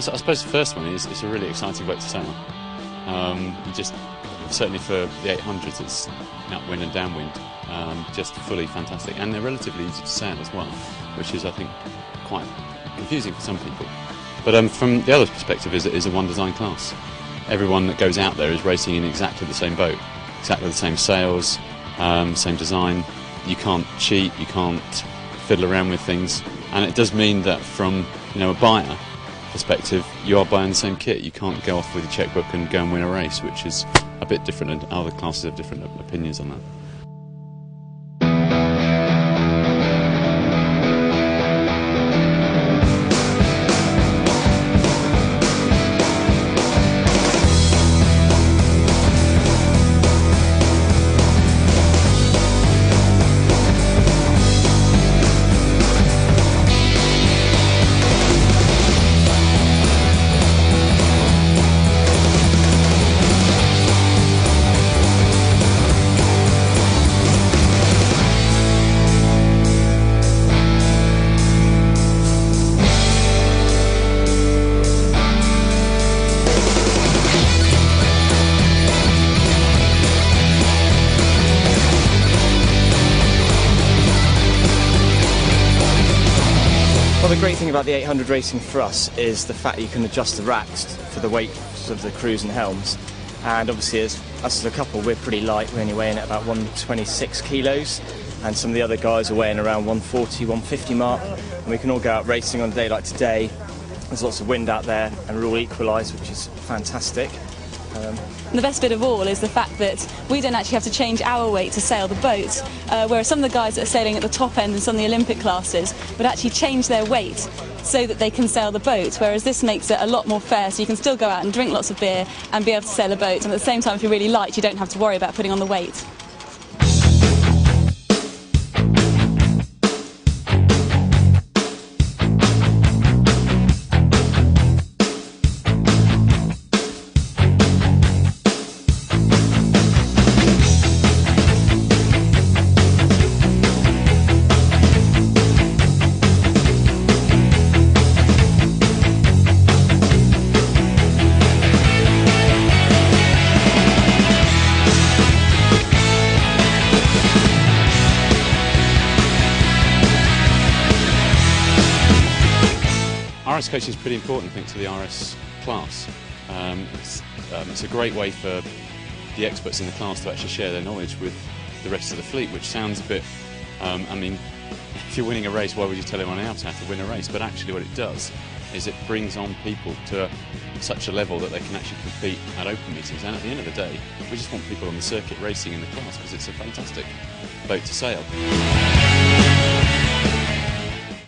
I suppose the first one is it's a really exciting boat to sail. Just certainly for the 800s, it's upwind and downwind, just fully fantastic, and they're relatively easy to sail as well, which is, I think, quite confusing for some people. But from the other perspective, is a one design class. Everyone that goes out there is racing in exactly the same boat, exactly the same sails, same design. You can't cheat, you can't fiddle around with things, and it does mean that from a buyer perspective, you are buying the same kit. You can't go off with your checkbook and go and win a race, which is a bit different, and other classes have different opinions on that. Well, the great thing about the 800 racing for us is the fact that you can adjust the racks for the weight of the crews and helms. And obviously, as us as a couple, we're pretty light. We're only weighing at about 126 kilos, and some of the other guys are weighing around 140, 150 mark. And we can all go out racing on a day like today. There's lots of wind out there, and we're all equalised, which is fantastic. And the best bit of all is the fact that we don't actually have to change our weight to sail the boat, whereas some of the guys that are sailing at the top end in some of the Olympic classes would actually change their weight so that they can sail the boat, whereas this makes it a lot more fair, so you can still go out and drink lots of beer and be able to sail a boat, and at the same time, if you're really light, you don't have to worry about putting on the weight. RS coaching is pretty important, I think, to the RS class. It's a great way for the experts in the class to actually share their knowledge with the rest of the fleet, which sounds a bit, I mean, if you're winning a race, why would you tell everyone else how to win a race? But actually what it does is it brings on people to such a level that they can actually compete at open meetings. And at the end of the day, we just want people on the circuit racing in the class because it's a fantastic boat to sail.